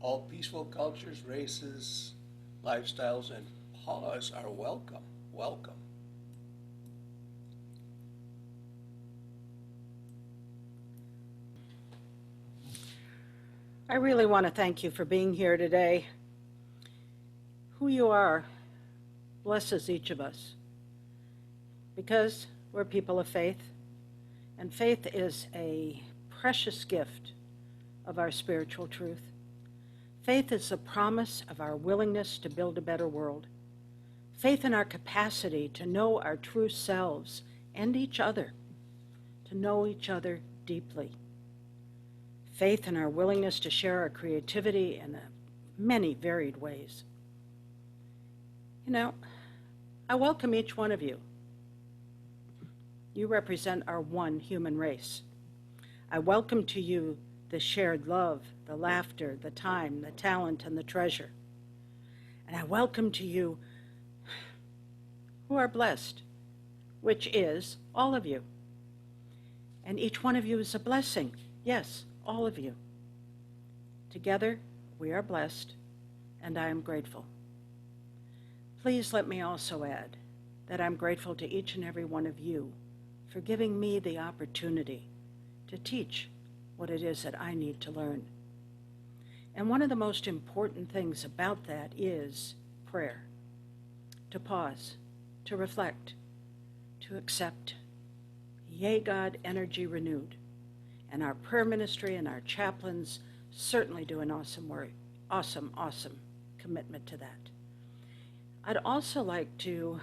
All peaceful cultures, races, lifestyles, and pause are welcome. Welcome. I really want to thank you for being here today. Who you are blesses each of us because we're people of faith, and faith is a precious gift of our spiritual truth. Faith is the promise of our willingness to build a better world. Faith in our capacity to know our true selves and each other, to know each other deeply. Faith in our willingness to share our creativity in many varied ways. You know, I welcome each one of you. You represent our one human race. I welcome to you the shared love, the laughter, the time, the talent, and the treasure. And I welcome to you who are blessed, which is all of you. And each one of you is a blessing. Yes, all of you. Together, we are blessed, and I am grateful. Please let me also add that I'm grateful to each and every one of you for giving me the opportunity to teach what it is that I need to learn. And one of the most important things about that is prayer. To pause, to reflect, to accept. Yea, God, energy renewed. And our prayer ministry and our chaplains certainly do an awesome work, awesome commitment to that. I'd also like to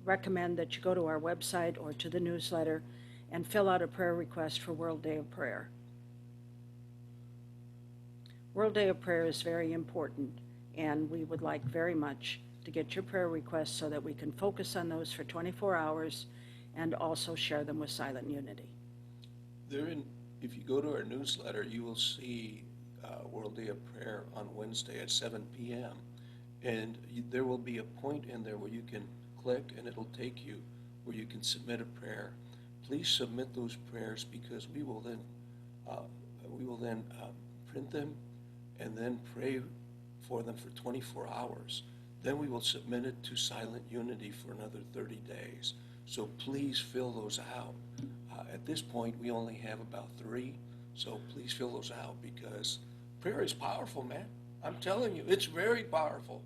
recommend that you go to our website or to the newsletter and fill out a prayer request for World Day of Prayer. World Day of Prayer is very important, and we would like very much to get your prayer requests so that we can focus on those for 24 hours and also share them with Silent Unity. If you go to our newsletter, you will see World Day of Prayer on Wednesday at 7 p.m. And there will be a point in there where you can click and it'll take you where you can submit a prayer. Please submit those prayers because we will then print them and then pray for them for 24 hours. Then we will submit it to Silent Unity for another 30 days. So please fill those out. At this point, we only have about 3, so please fill those out because prayer is powerful, man. I'm telling you, it's very powerful.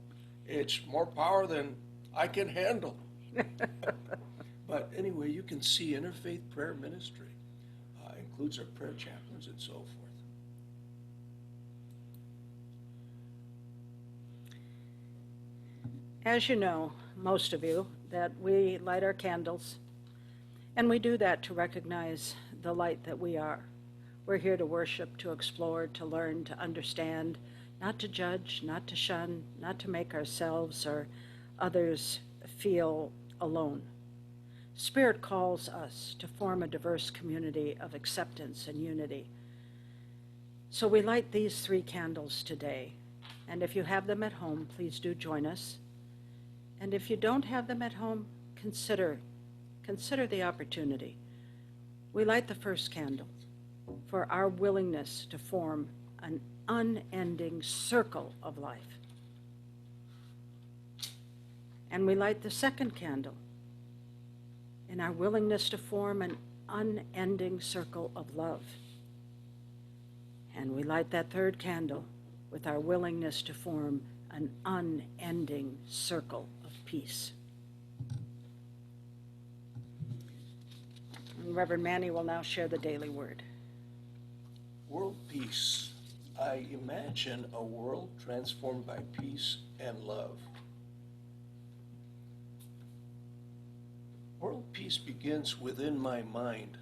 It's more power than I can handle. But anyway, you can see Interfaith Prayer Ministry. Includes our prayer chaplains and so forth. As you know, most of you, that we light our candles, and we do that to recognize the light that we are. We're here to worship, to explore, to learn, to understand, not to judge, not to shun, not to make ourselves or others feel alone. Spirit calls us to form a diverse community of acceptance and unity. So we light these 3 candles today, and if you have them at home, please do join us. And if you don't have them at home, consider the opportunity. We light the first candle for our willingness to form an unending circle of life. And we light the second candle in our willingness to form an unending circle of love. And we light that third candle with our willingness to form an unending circle of peace. And Reverend Manny will now share the daily word. World peace. I imagine a world transformed by peace and love. World peace begins within my mind.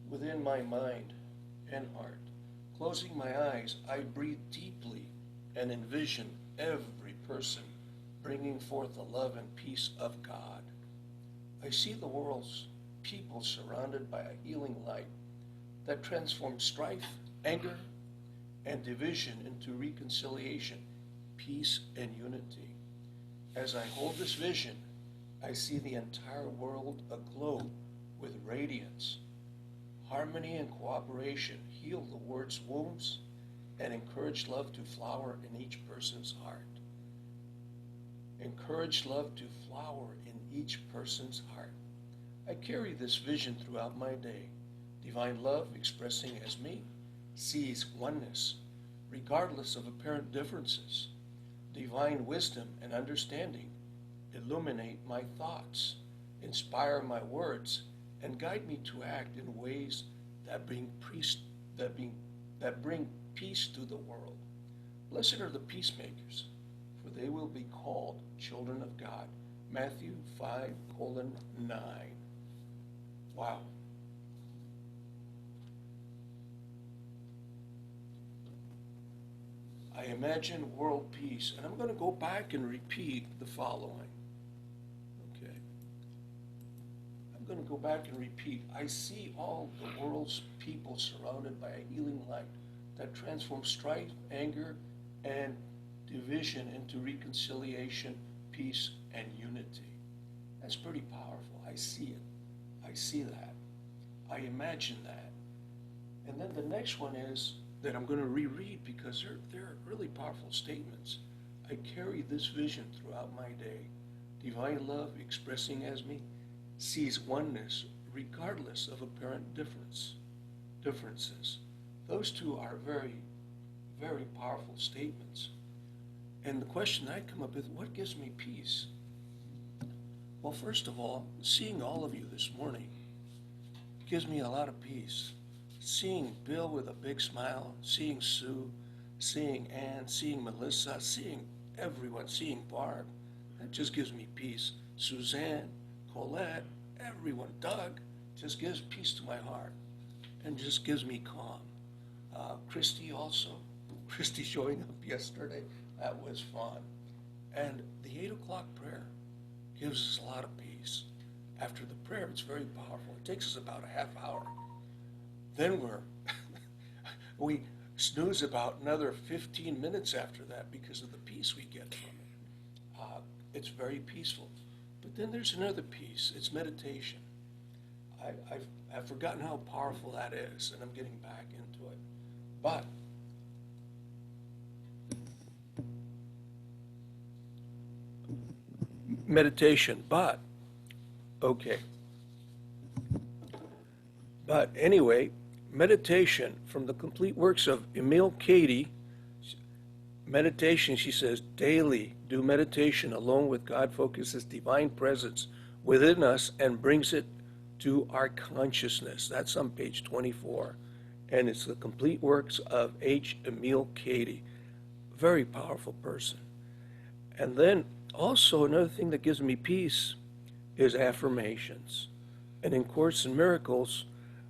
Within my mind and heart. Closing my eyes, I breathe deeply and envision every person bringing forth the love and peace of God. I see the world's people surrounded by a healing light that transforms strife, anger, and division into reconciliation, peace, and unity. As I hold this vision, I see the entire world aglow with radiance, harmony and cooperation heal the word's wounds and encourage love to flower in each person's heart. Encourage love to flower in each person's heart. I carry this vision throughout my day. Divine love, expressing as me, sees oneness, regardless of apparent differences. Divine wisdom and understanding illuminate my thoughts, inspire my words, and guide me to act in ways that bring peace to the world. Blessed are the peacemakers, for they will be called children of God. Matthew 5:9. Wow. I imagine world peace, and I'm going to go back and repeat the following. Okay. I'm going to go back and repeat. I see all the world's people surrounded by a healing light that transforms strife, anger, and division into reconciliation, peace, and unity. That's pretty powerful. I see it. I see that. I imagine that. And then the next one is that I'm going to reread because they're really powerful statements. I carry this vision throughout my day. Divine love, expressing as me, sees oneness regardless of apparent differences. Those two are very, very powerful statements. And the question I come up with, what gives me peace? Well, first of all, seeing all of you this morning gives me a lot of peace. Seeing Bill with a big smile, seeing Sue, seeing Ann, seeing Melissa, seeing everyone, seeing Barb, that just gives me peace. Suzanne, Colette, everyone, Doug, just gives peace to my heart and just gives me calm. Christy also, Christy showing up yesterday, that was fun. And the 8 o'clock prayer gives us a lot of peace. After the prayer, it's very powerful. It takes us about a half hour. Then we snooze about another 15 minutes after that because of the peace we get from it. It's very peaceful. But then there's another piece. It's meditation. I've forgotten how powerful that is, and I'm getting back into it. But meditation, okay. But anyway, meditation from the complete works of Emil Cady. Meditation, she says, daily do meditation alone with God focuses divine presence within us and brings it to our consciousness. That's on page 24. And it's the complete works of Emil Cady. Very powerful person. And then also another thing that gives me peace is affirmations. And in Course in Miracles,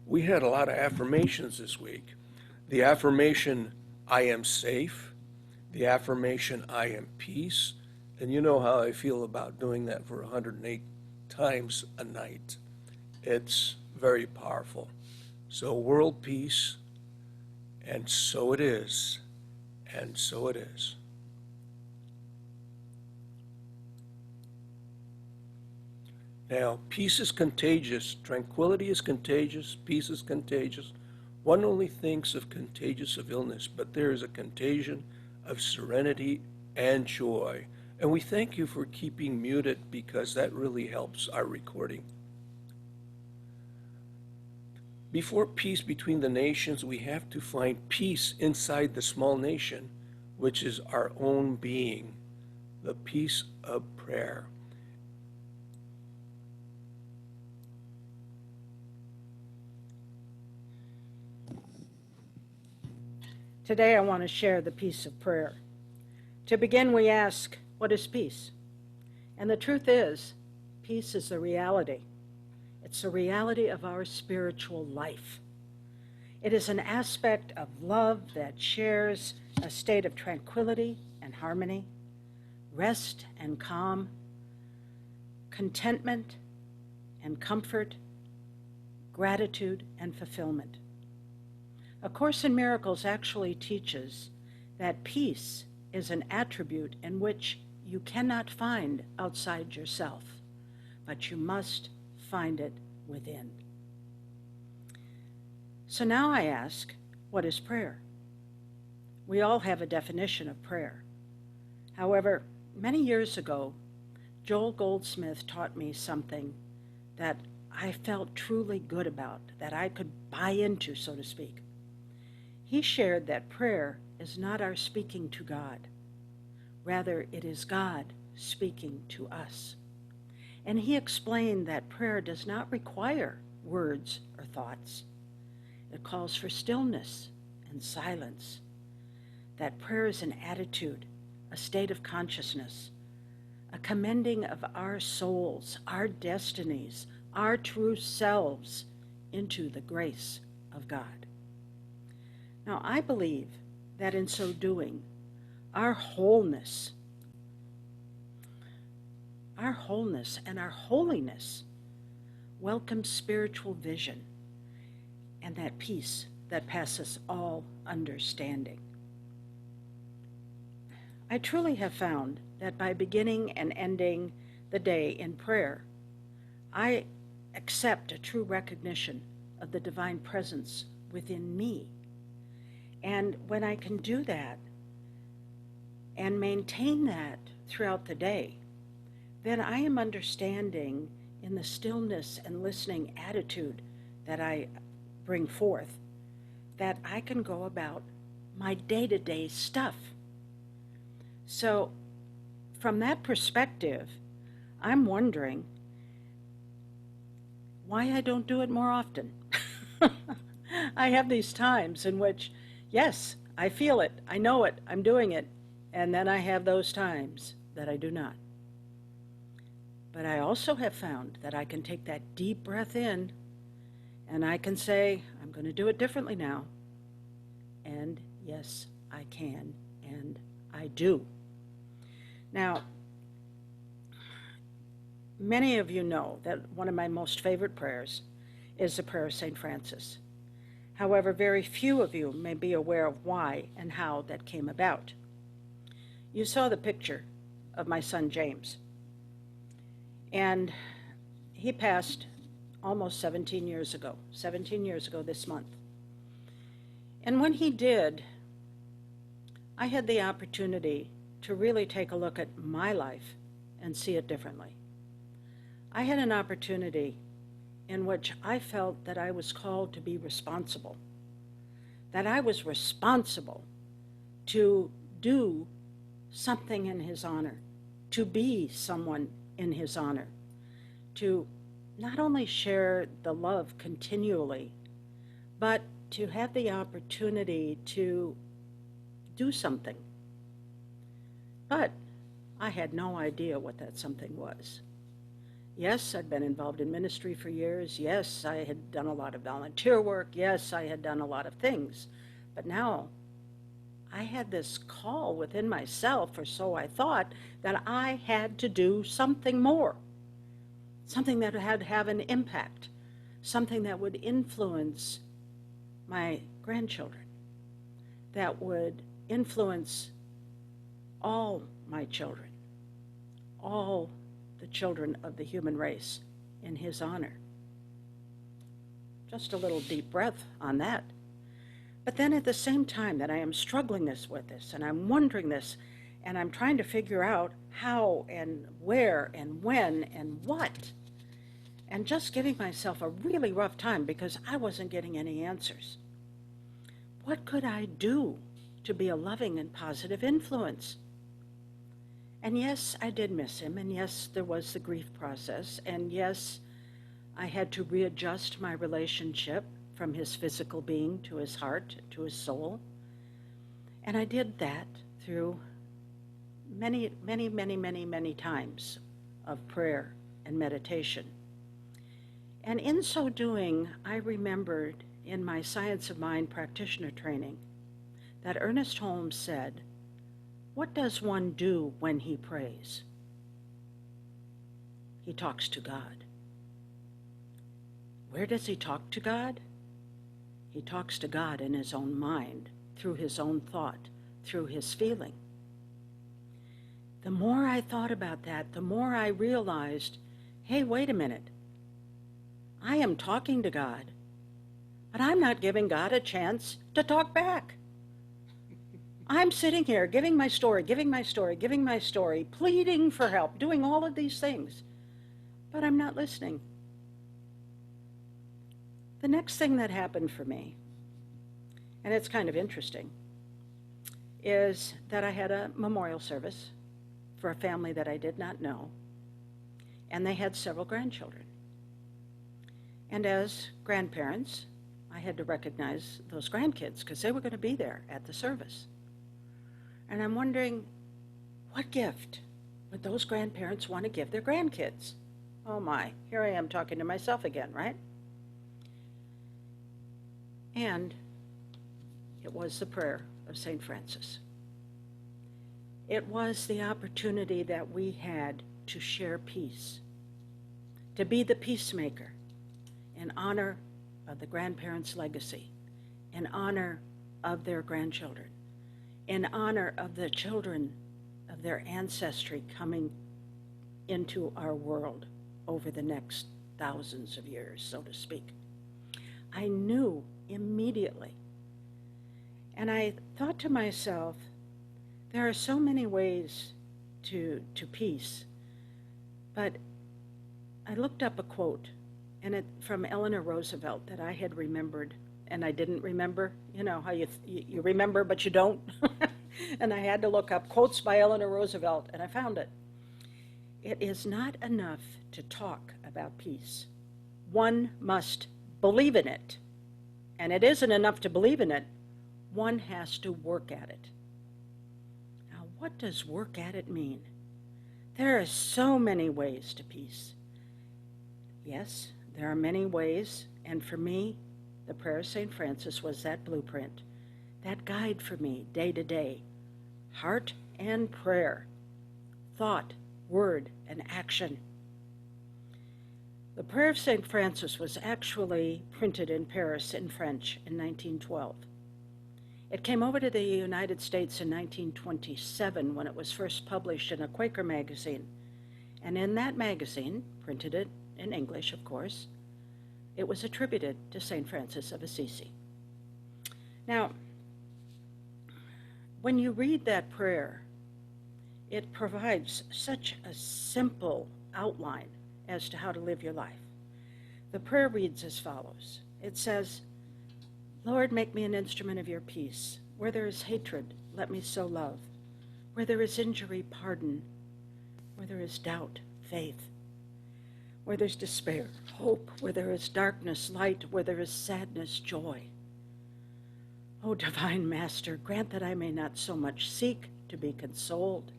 we had a lot of affirmations this week. The affirmation, I am safe. The affirmation, I am peace. And you know how I feel about doing that for 108 times a night. It's very powerful. So world peace, and so it is, and so it is. Now, peace is contagious, tranquility is contagious, peace is contagious. One only thinks of contagious of illness, but there is a contagion of serenity and joy. And we thank you for keeping muted because that really helps our recording. Before peace between the nations, we have to find peace inside the small nation, which is our own being, the peace of prayer. Today I want to share the peace of prayer. To begin, we ask, what is peace? And the truth is, peace is the reality. It's the reality of our spiritual life. It is an aspect of love that shares a state of tranquility and harmony, rest and calm, contentment and comfort, gratitude and fulfillment. A Course in Miracles actually teaches that peace is an attribute in which you cannot find outside yourself, but you must find it within. So now I ask, what is prayer? We all have a definition of prayer. However, many years ago, Joel Goldsmith taught me something that I felt truly good about, that I could buy into, so to speak. He shared that prayer is not our speaking to God. Rather, it is God speaking to us. And he explained that prayer does not require words or thoughts. It calls for stillness and silence. That prayer is an attitude, a state of consciousness, a commending of our souls, our destinies, our true selves into the grace of God. Now, I believe that in so doing, our wholeness and our holiness welcomes spiritual vision and that peace that passes all understanding. I truly have found that by beginning and ending the day in prayer, I accept a true recognition of the divine presence within me. And when I can do that and maintain that throughout the day, then I am understanding in the stillness and listening attitude that I bring forth that I can go about my day-to-day stuff. So from that perspective, I'm wondering why I don't do it more often. I have these times in which, yes, I feel it, I know it, I'm doing it, and then I have those times that I do not. But I also have found that I can take that deep breath in and I can say, I'm going to do it differently now. And yes, I can, and I do. Now, many of you know that one of my most favorite prayers is the prayer of St. Francis. However, very few of you may be aware of why and how that came about. You saw the picture of my son James, and he passed almost 17 years ago this month. And when he did, I had the opportunity to really take a look at my life and see it differently. I had an opportunity in which I felt that I was called to be responsible, that I was responsible to do something in his honor, to be someone in his honor, to not only share the love continually, but to have the opportunity to do something. But I had no idea what that something was. Yes, I'd been involved in ministry for years. Yes, I had done a lot of volunteer work. Yes, I had done a lot of things. But now I had this call within myself, or so I thought, that I had to do something more, something that had to have an impact, something that would influence my grandchildren, that would influence all my children, all the children of the human race in his honor. Just a little deep breath on that. But then at the same time that I am struggling with this, and I'm wondering this, and I'm trying to figure out how and where and when and what, and just giving myself a really rough time because I wasn't getting any answers. What could I do to be a loving and positive influence? And yes, I did miss him, and yes, there was the grief process, and yes, I had to readjust my relationship from his physical being to his heart, to his soul. And I did that through many, many, many, many, many times of prayer and meditation. And in so doing, I remembered in my Science of Mind practitioner training that Ernest Holmes said, "What does one do when he prays?" He talks to God. Where does he talk to God? He talks to God in his own mind, through his own thought, through his feeling. The more I thought about that, the more I realized, hey, wait a minute. I am talking to God, But I'm not giving God a chance to talk back. I'm sitting here giving my story, pleading for help, doing all of these things, but I'm not listening. The next thing that happened for me, and it's kind of interesting, is that I had a memorial service for a family that I did not know, and they had several grandchildren. And as grandparents, I had to recognize those grandkids because they were going to be there at the service. And I'm wondering, what gift would those grandparents want to give their grandkids? Oh my, here I am talking to myself again, right? And it was the prayer of St. Francis. It was the opportunity that we had to share peace, to be the peacemaker in honor of the grandparents' legacy, in honor of their grandchildren, in honor of the children of their ancestry coming into our world over the next thousands of years, so to speak. I knew immediately. And I thought to myself, there are so many ways to peace. But I looked up a quote from Eleanor Roosevelt that I had remembered, and I didn't remember. You know how you remember but you don't? And I had to look up quotes by Eleanor Roosevelt, and I found it. It is not enough to talk about peace. One must believe in it. And it isn't enough to believe in it. One has to work at it. Now, what does work at it mean? There are so many ways to peace. Yes, there are many ways, and for me, the prayer of St. Francis was that blueprint, that guide for me day to day. Heart and prayer, thought, word, and action. The prayer of St. Francis was actually printed in Paris in French in 1912. It came over to the United States in 1927 when it was first published in a Quaker magazine. And in that magazine, printed it in English, of course, it was attributed to St. Francis of Assisi. Now, when you read that prayer, it provides such a simple outline as to how to live your life. The prayer reads as follows. It says, Lord, make me an instrument of your peace. Where there is hatred, let me sow love. Where there is injury, pardon. Where there is doubt, faith. Where there's despair, hope. Where there is darkness, light. Where there is sadness, joy. O divine Master, grant that I may not so much seek to be consoled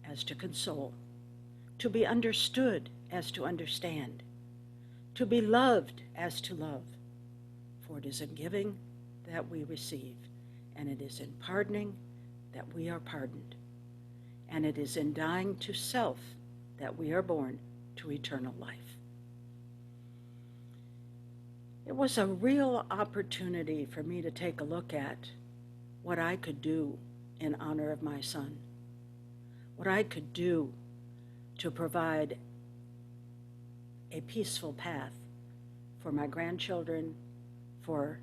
as to console, to be understood as to understand, to be loved as to love. For it is in giving that we receive, and it is in pardoning that we are pardoned, and it is in dying to self that we are born to eternal life. It was a real opportunity for me to take a look at what I could do in honor of my son, what I could do to provide a peaceful path for my grandchildren, for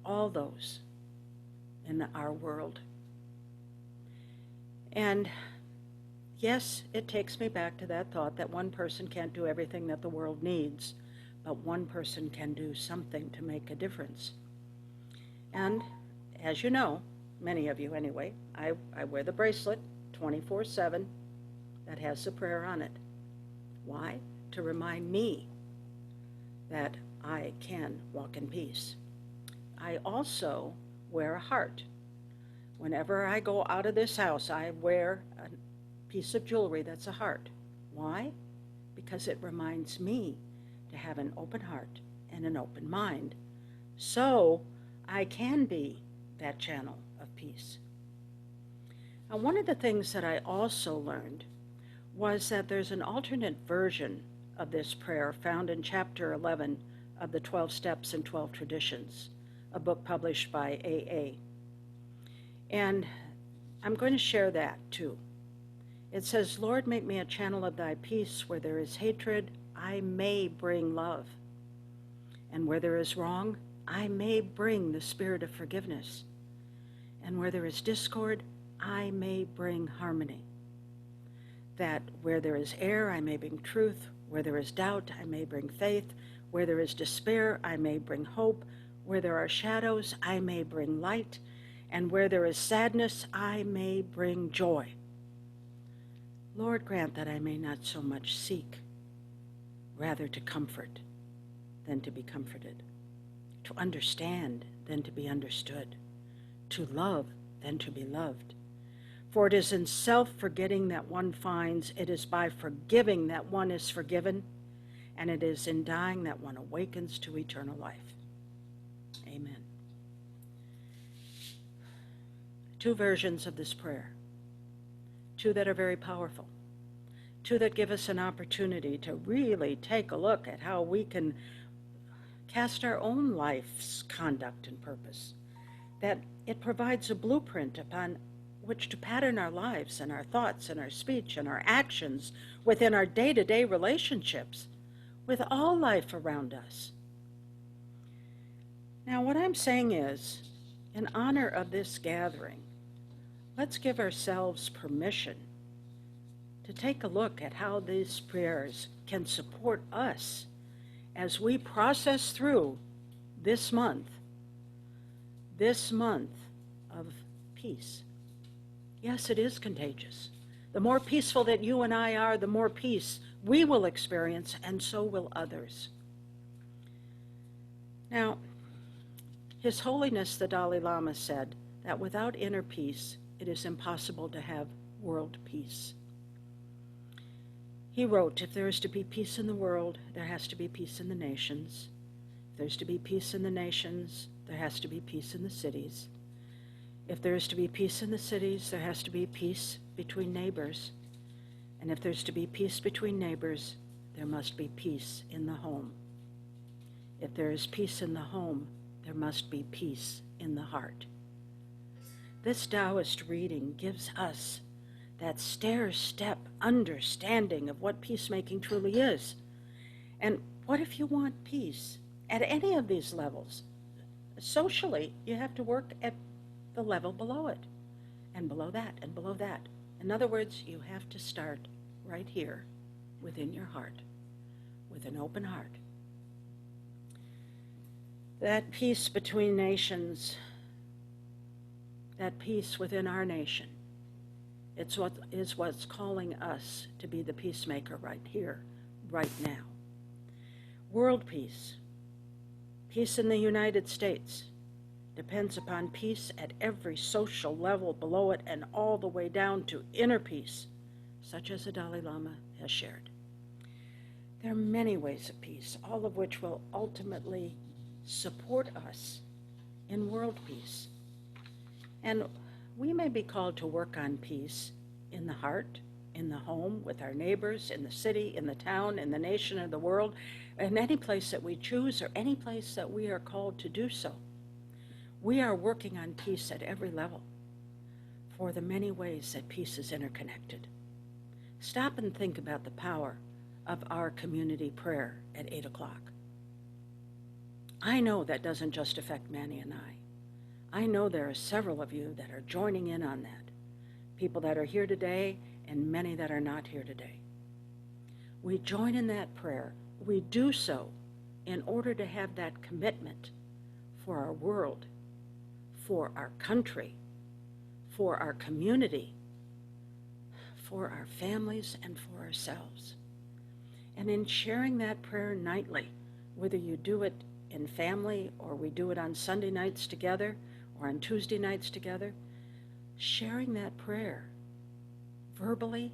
all those in our world. And yes, it takes me back to that thought that one person can't do everything that the world needs, but one person can do something to make a difference. And as you know, many of you anyway, I wear the bracelet 24/7 that has the prayer on it. Why? To remind me that I can walk in peace. I also wear a heart. Whenever I go out of this house, I wear a piece of jewelry that's a heart. Why? Because it reminds me to have an open heart and an open mind, so I can be that channel of peace. Now, one of the things that I also learned was that there's an alternate version of this prayer found in chapter 11 of the 12 Steps and 12 Traditions, a book published by AA. And I'm going to share that too. It says, Lord, make me a channel of thy peace. Where there is hatred, I may bring love. And where there is wrong, I may bring the spirit of forgiveness. And where there is discord, I may bring harmony. That where there is error, I may bring truth. Where there is doubt, I may bring faith. Where there is despair, I may bring hope. Where there are shadows, I may bring light. And where there is sadness, I may bring joy. Lord, grant that I may not so much seek, rather to comfort than to be comforted, to understand than to be understood, to love than to be loved. For it is in self-forgetting that one finds, it is by forgiving that one is forgiven, and it is in dying that one awakens to eternal life. Amen. Two versions of this prayer, two that are very powerful, two that give us an opportunity to really take a look at how we can cast our own life's conduct and purpose, that it provides a blueprint upon which to pattern our lives and our thoughts and our speech and our actions within our day-to-day relationships with all life around us. Now, what I'm saying is, in honor of this gathering, let's give ourselves permission to take a look at how these prayers can support us as we process through this month of peace. Yes, it is contagious. The more peaceful that you and I are, the more peace we will experience, and so will others. Now, His Holiness the Dalai Lama said that without inner peace, it is impossible to have world peace. He wrote, if there is to be peace in the world, there has to be peace in the nations. If there's to be peace in the nations, there has to be peace in the cities. If there is to be peace in the cities, there has to be peace between neighbors. And if there's to be peace between neighbors, there must be peace in the home. If there is peace in the home, there must be peace in the heart. This Taoist reading gives us that stair-step understanding of what peacemaking truly is. And what if you want peace at any of these levels? Socially, you have to work at the level below it, and below that, and below that. In other words, you have to start right here within your heart, with an open heart. That peace between nations, that peace within our nation, it's what is what's calling us to be the peacemaker right here, right now. World peace, peace in the United States, depends upon peace at every social level below it and all the way down to inner peace, such as the Dalai Lama has shared. There are many ways of peace, all of which will ultimately support us in world peace. And we may be called to work on peace in the heart, in the home, with our neighbors, in the city, in the town, in the nation, or the world, in any place that we choose or any place that we are called to do so. We are working on peace at every level for the many ways that peace is interconnected. Stop and think about the power of our community prayer at 8 o'clock. I know that doesn't just affect Manny and I. I know there are several of you that are joining in on that. People that are here today and many that are not here today. We join in that prayer. We do so in order to have that commitment for our world, for our country, for our community, for our families, and for ourselves. And in sharing that prayer nightly, whether you do it in family or we do it on Sunday nights together or on Tuesday nights together, sharing that prayer verbally,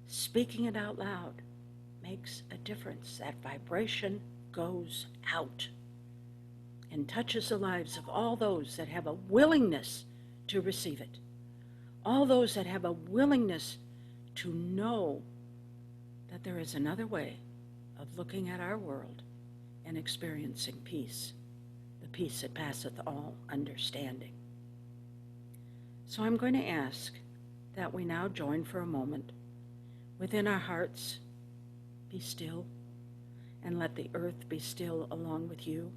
speaking it out loud, makes a difference. That vibration goes out and touches the lives of all those that have a willingness to receive it, all those that have a willingness to know that there is another way of looking at our world and experiencing peace, the peace that passeth all understanding. So I'm going to ask that we now join for a moment within our hearts. Be still and let the earth be still along with you.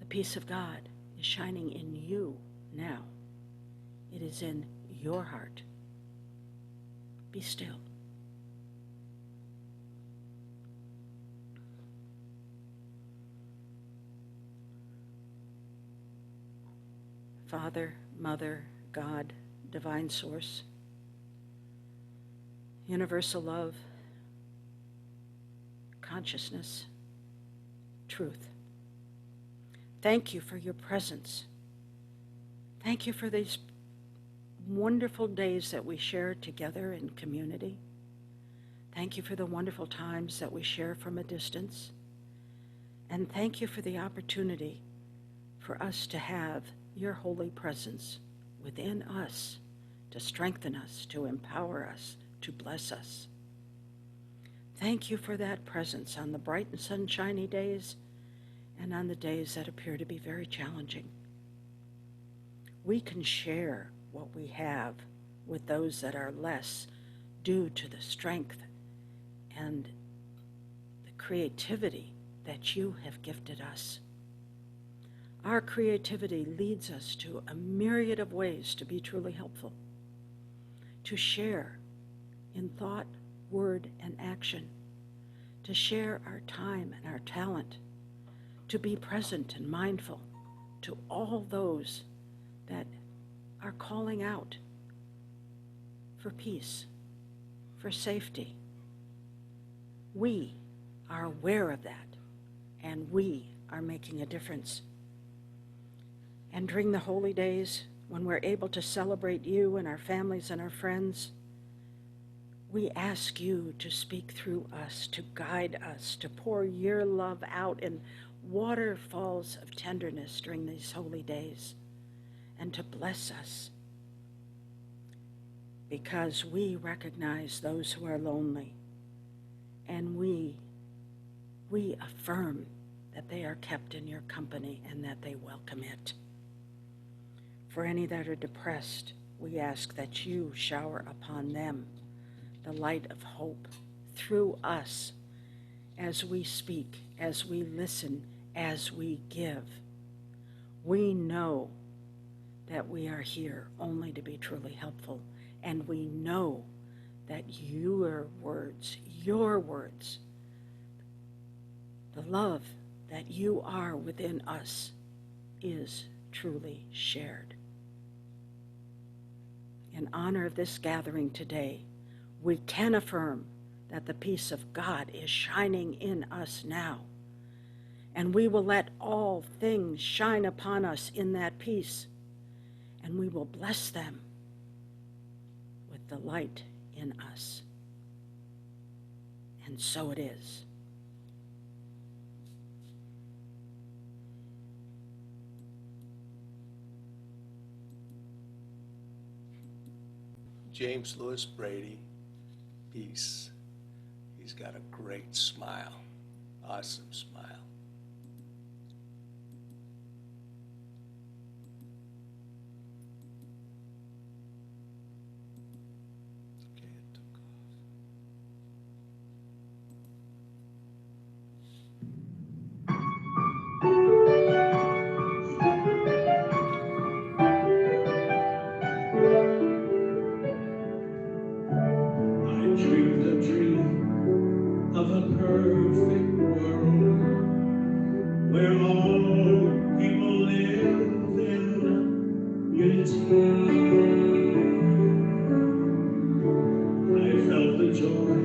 peace of God is shining in you now. It is in your heart. Be still. Father, Mother, God, divine source, universal love, consciousness, truth. Thank you for your presence. Thank you for these wonderful days that we share together in community. Thank you for the wonderful times that we share from a distance. And thank you for the opportunity for us to have your holy presence within us, to strengthen us, to empower us, to bless us. Thank you for that presence on the bright and sunshiny days and on the days that appear to be very challenging. We can share what we have with those that are less due to the strength and the creativity that you have gifted us. Our creativity leads us to a myriad of ways to be truly helpful, to share in thought, word, and action, to share our time and our talent, to be present and mindful to all those that are calling out for peace, for safety. We are aware of that, and we are making a difference. And during the holy days, when we're able to celebrate you and our families and our friends, we ask you to speak through us, to guide us, to pour your love out in waterfalls of tenderness during these holy days, and to bless us, because we recognize those who are lonely, and we affirm that they are kept in your company and that they welcome it. For any that are depressed, we ask that you shower upon them the light of hope through us as we speak, as we listen, as we give. We know that we are here only to be truly helpful, and we know that your words, the love that you are within us is truly shared. In honor of this gathering today, we can affirm that the peace of God is shining in us now, and we will let all things shine upon us in that peace, and we will bless them with the light in us. And so it is. James Lewis Brady, peace. He's got a great smile, awesome smile. Okay, it took off. Of a perfect world where all people live in unity. I felt the joy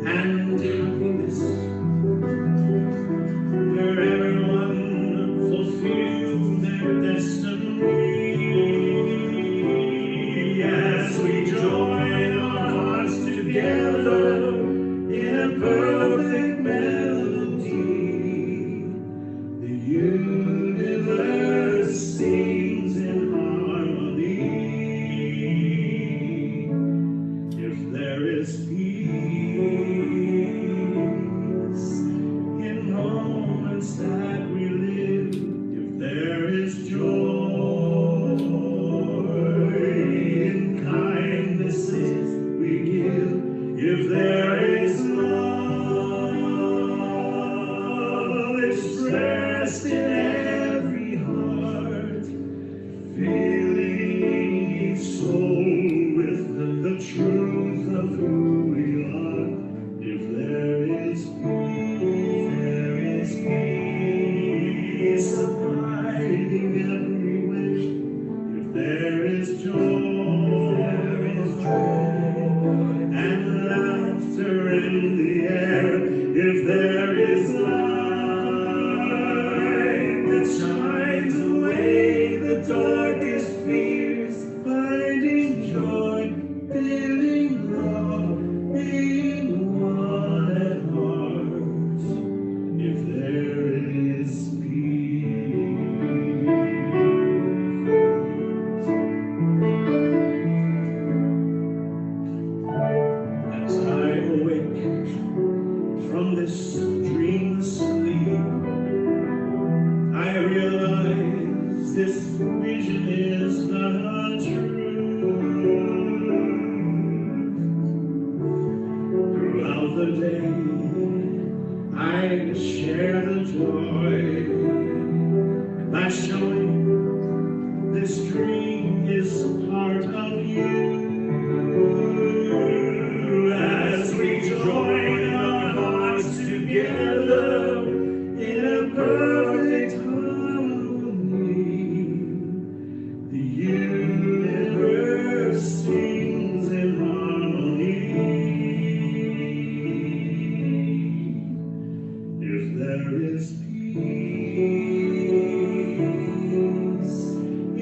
and happiness where everyone fulfilled their destiny. As we join our hearts together in a perfect melody, the universe sings in harmony. If there is peace in moments that we live, if there is joy in kindnesses we give, if there is love expressed in this vision is the truth. Throughout the day, I share the joy by showing this dream is part of you. As we join our hearts together in a perfect harmony, the universe sings in harmony. If there is peace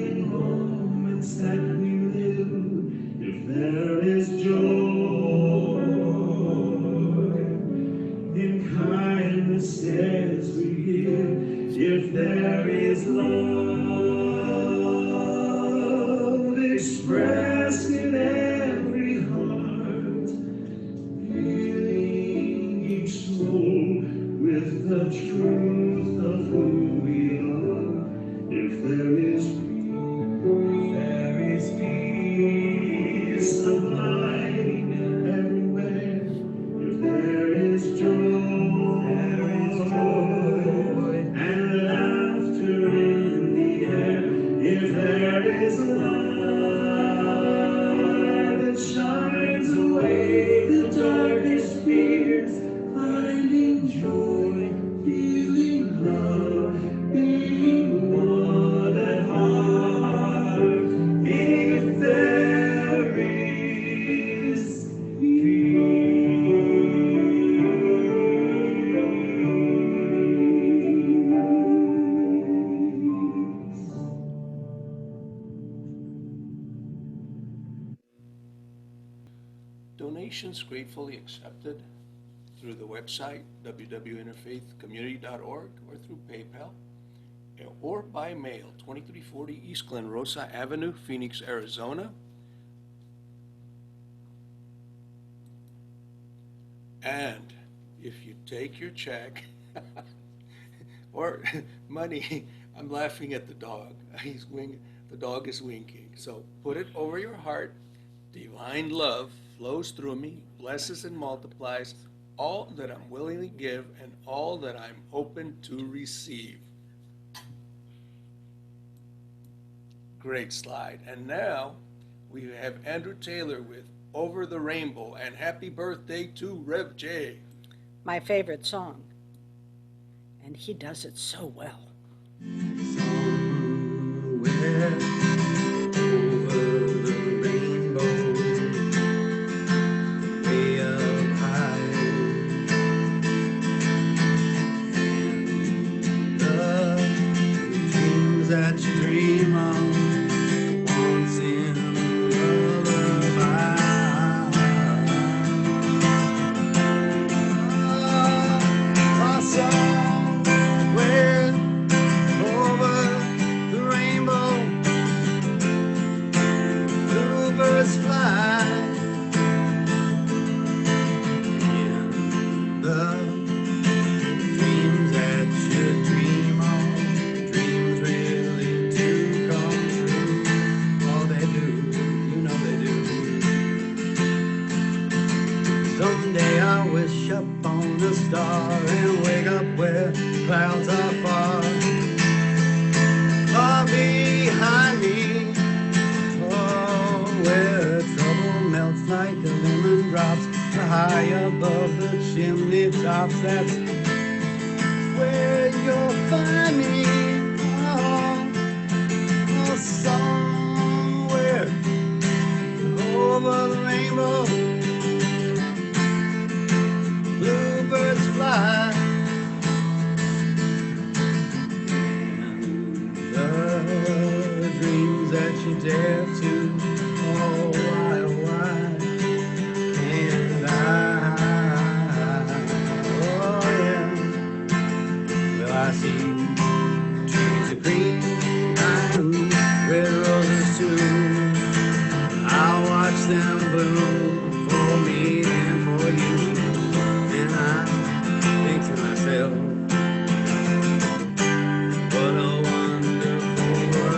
in moments that we live, if there is joy in kindness as we give, if there is love expressed in every heart, filling each soul with the truth of who we are, if there is peace of mind everywhere, if there is joy and laughter in the air, if there is light that shines away the darkest fears, finding joy, feeling love, being one at heart, if there is Donations gratefully accepted through the website www.interfaithcommunity.org or through PayPal, or by mail, 2340 East Glen Rosa Avenue, Phoenix, Arizona. And if you take your check or money, I'm laughing at the dog. The dog is winking. So put it over your heart. Divine love flows through me, blesses and multiplies all that I'm willing to give and all that I'm open to receive. Great slide. And now we have Andrew Taylor with Over the Rainbow, and happy birthday to Rev J. My favorite song. And he does it so well. somewhere over the rainbow, way up high, and the dreams that you dream of once in a lullaby. Are somewhere over the rainbow, bluebirds fly, and the dreams that you dream of, dreams really do come true. Oh, they do, you know they do. Someday I'll wish upon a star and wake up where clouds are far behind me. Oh, where trouble melts like a lemon drops high above the chimney tops. That's where you'll find me. Oh, somewhere over the rainbow, bluebirds fly, and the dreams that you dare to, oh why, and I, oh yeah, well I see trees of green and red roses too. I'll watch them bloom for me and for you, and I think to myself, what a wonderful world.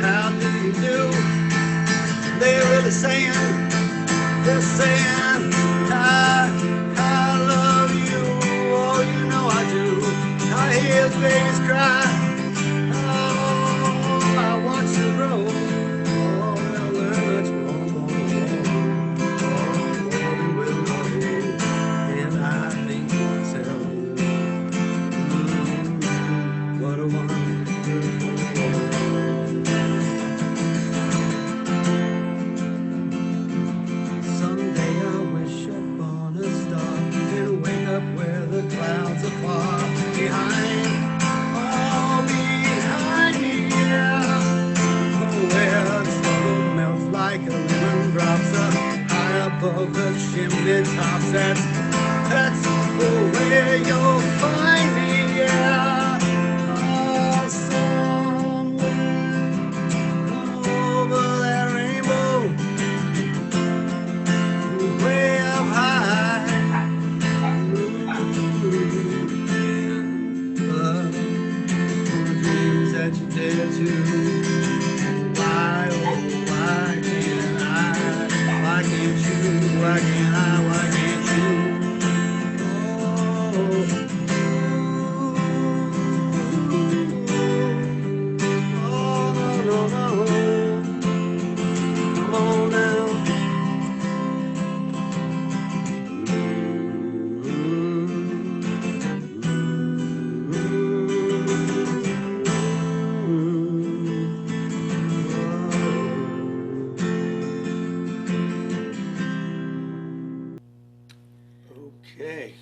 how do you do? They're really saying, they're saying, I love you. Oh, you know I do. I hear babies cry. Oh, I watch them grow. Oh, they'll learn much more. Oh, they will know. And I think to myself, what a wonderful world. Someday I wish upon a star and wake up where the clouds are far behind. Oh, behind me, yeah. Oh, where the snow melts like a lemon drops up high above the chimney tops. That's where you'll find me, yeah. Oh, somewhere over that rainbow, way up high. But the dreams that you dare to, why, oh, why can't I? Why can't you? Why can't I? Why can't you? Oh, no, no, no. Come on now. Okay,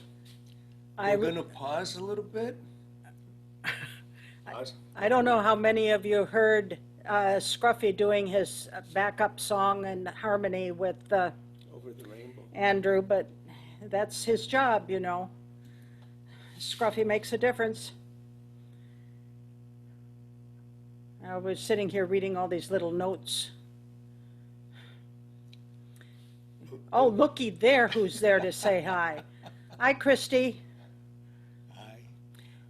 I, we're gonna pause a little bit. Pause. I don't know how many of you heard Scruffy doing his backup song and harmony with Over the rainbow. Andrew, but that's his job, you know. Scruffy makes a difference. I was sitting here reading all these little notes. Oh, looky there, who's there to say hi. Hi, Christy. Hi.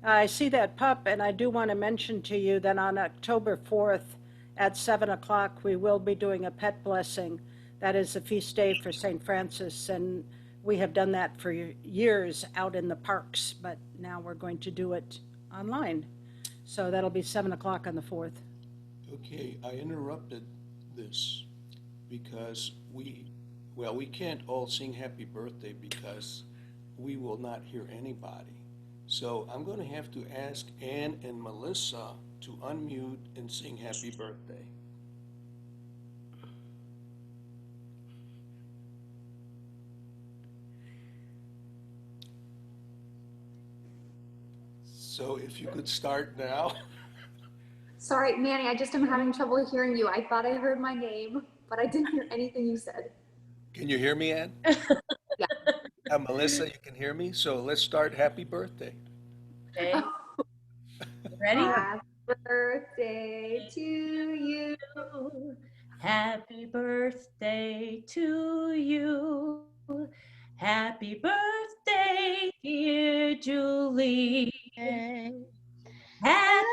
I see that pup, and I do want to mention to you that on October 4th at 7 o'clock, we will be doing a pet blessing. That is a feast day for St. Francis, and we have done that for years out in the parks, but now we're going to do it online. So that'll be 7 o'clock on the 4th. Okay, I interrupted this because we can't all sing happy birthday because we will not hear anybody. So I'm going to have to ask Ann and Melissa to unmute and sing happy birthday. So if you could start now. Sorry, Manny, I just am having trouble hearing you. I thought I heard my name, but I didn't hear anything you said. Can you hear me, Ann? Yeah. Melissa, you can hear me? So let's start happy birthday. Okay. Ready? Happy birthday to you. Happy birthday to you. Happy birthday, dear Julie. Happy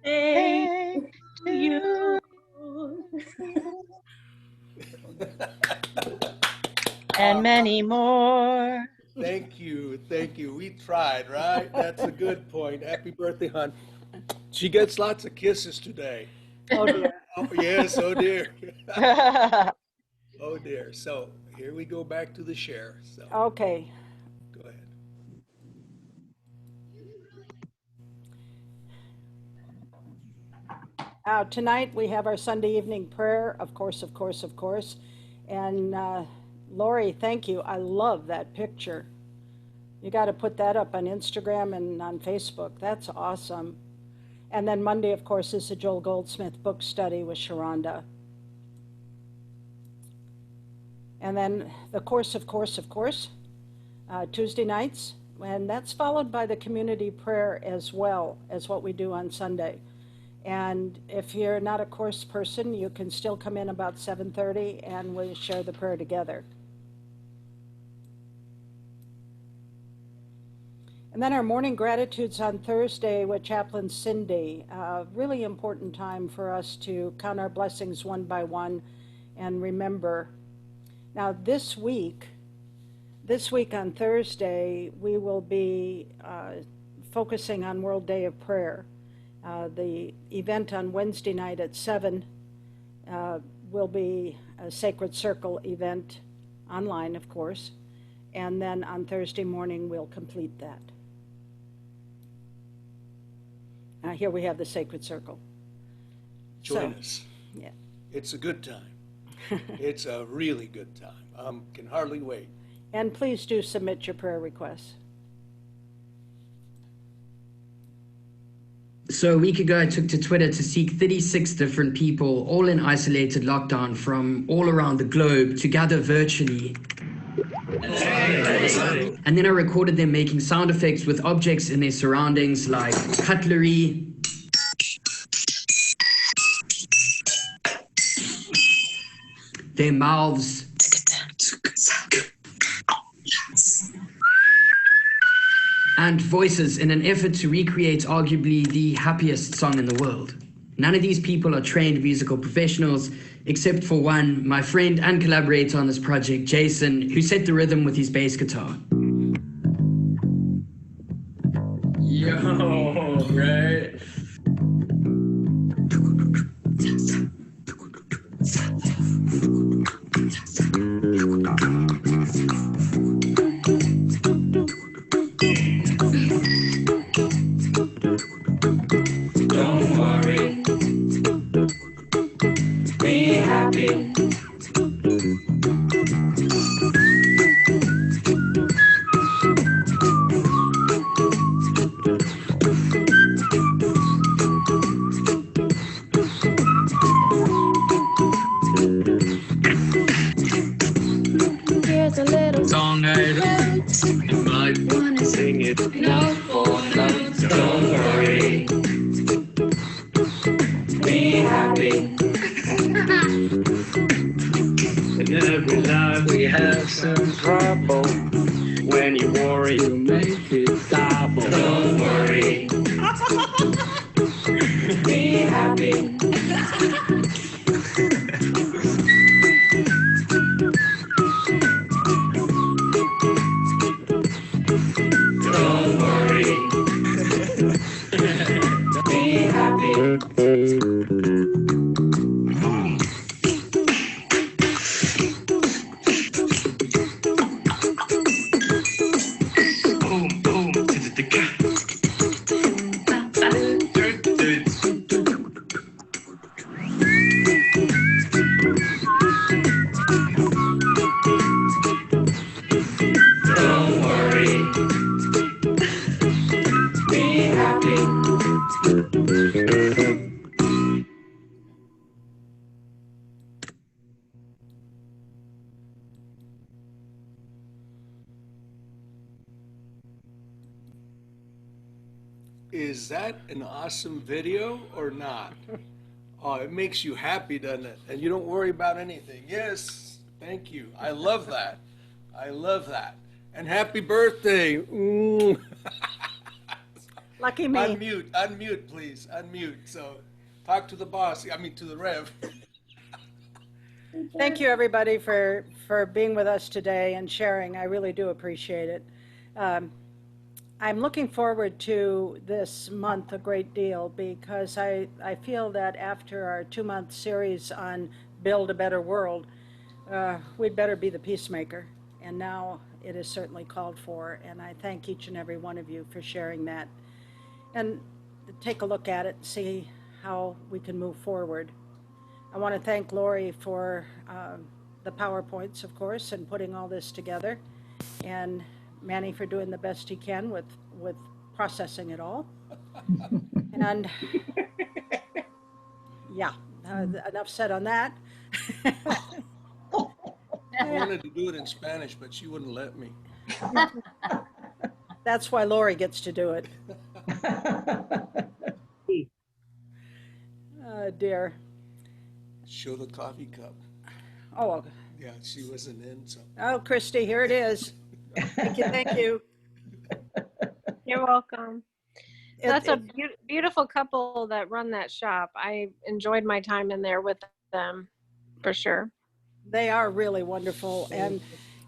birthday to you. And many more. Thank you, thank you. We tried, right? That's a good point. Happy birthday, hon. She gets lots of kisses today. Oh dear. Oh, yes, oh dear. Oh dear. So here we go back to the share. So Okay. go ahead. Tonight we have our Sunday evening prayer, of course. And Lori, thank you. I love that picture. You got to put that up on Instagram and on Facebook. That's awesome. And then Monday, of course, is the Joel Goldsmith book study with Sharonda. And then the course, Tuesday nights. And that's followed by the community prayer as well as what we do on Sunday. And if you're not a course person, you can still come in about 7:30 and we'll share the prayer together. And And then our morning gratitudes on Thursday with Chaplain Cindy. Really important time for us to count our blessings one by one and remember. Now this week on Thursday, we will be focusing on World Day of Prayer. The event on Wednesday night at 7 will be a Sacred Circle event, online of course, and then on Thursday morning we'll complete that. Here we have the Sacred Circle. Join us. Yeah. It's a good time. It's a really good time. Can hardly wait. And please do submit your prayer requests. So a week ago, I took to Twitter to seek 36 different people, all in isolated lockdown from all around the globe, to gather virtually. And then I recorded them making sound effects with objects in their surroundings like cutlery, their mouths, and voices in an effort to recreate arguably the happiest song in the world. None of these people are trained musical professionals, except for one, my friend and collaborator on this project, Jason, who set the rhythm with his bass guitar. Yo, right? Don't worry, be happy. Here's a little Song I note. Wanna sing it. note for note. Don't worry, be happy. In every life we have some trouble. When you worry, you make it double. Don't worry, be happy. Don't worry, be happy. Boom, boom, don't worry, be happy. Is that an awesome video or not? Oh, it makes you happy, doesn't it? And you don't worry about anything. Yes, thank you. I love that. I love that. And happy birthday. Mm. Lucky me. Unmute, please. Unmute. So talk to the boss, to the Rev. Thank you, everybody, for being with us today and sharing. I really do appreciate it. I'm looking forward to this month a great deal because I feel that after our 2-month series on Build a Better World, we'd better be the peacemaker. And now it is certainly called for. And I thank each and every one of you for sharing that. And take a look at it and see how we can move forward. I want to thank Lori for the PowerPoints, of course, and putting all this together. And Manny for doing the best he can with processing it all. And yeah, enough said on that. I wanted to do it in Spanish, but she wouldn't let me. That's why Lori gets to do it. Oh, dear. Show the coffee cup. Oh, Yeah, she wasn't in, so. oh, Christy, here it is. Thank you, thank you. You're welcome. It- That's a it- beautiful couple that run that shop. I enjoyed my time in there with them, for sure. They are really wonderful. And,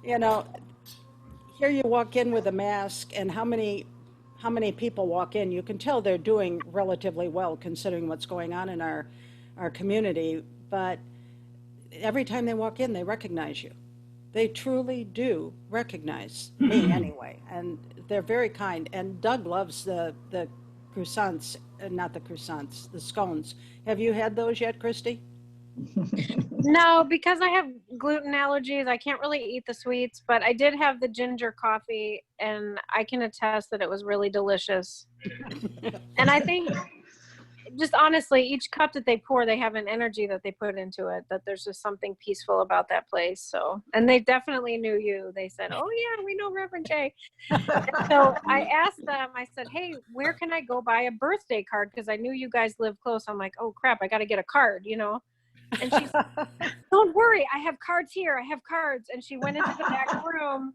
you know, here you walk in with a mask, and how many people walk in? You can tell they're doing relatively well considering what's going on in our community. But every time they walk in, they recognize you. They truly do recognize me anyway, and they're very kind. And Doug loves the croissants, not the croissants, the scones. Have you had those yet, Christy? No, because I have gluten allergies, I can't really eat the sweets, but I did have the ginger coffee, and I can attest that it was really delicious. And I think, just honestly, each cup that they pour, they have an energy that they put into it, that there's just something peaceful about that place. So, and they definitely knew you. They said, oh yeah, we know Reverend Jay. And so I asked them, I said, hey, where can I go buy a birthday card? Because I knew you guys live close. I'm like, oh crap, I got to get a card, you know? And she said, don't worry, I have cards here. I have cards. And she went into the back room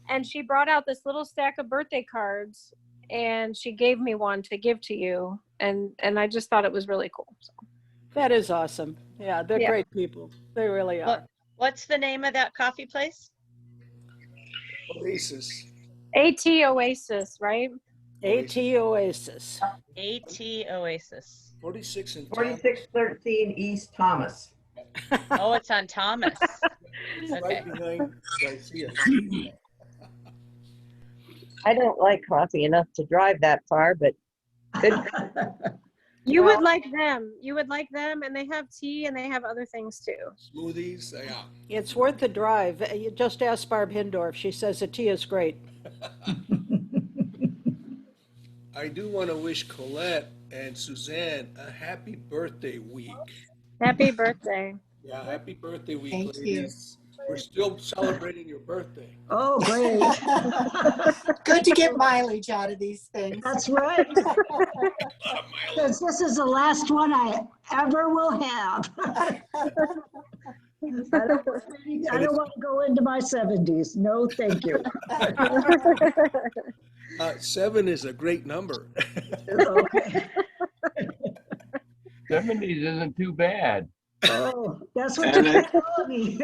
and she brought out this little stack of birthday cards, and she gave me one to give to you. And I just thought it was really cool. So. That is awesome. Yeah, they're Yeah. great people. They really are. What's the name of that coffee place? Oasis. AT Oasis, right? AT Oasis. AT Oasis. 46 and 4613 East Thomas. Oh, it's on Thomas. It's Okay. right behind Garcia. I don't like coffee enough to drive that far, but good. You would like them. You would like them, and they have tea and they have other things too. Smoothies, yeah. It's worth the drive. You just ask Barb Hindorf. She says the tea is great. I do want to wish Colette and Suzanne a happy birthday week. Happy birthday. Yeah, happy birthday week, Thank you. ladies. We're still celebrating your birthday. Oh, great. Good to get mileage out of these things. That's right. Because this is the last one I ever will have. I don't want to go into my 70s. No, thank you. 7 is a great number. Okay. 70s isn't too bad. Oh, that's what you told me.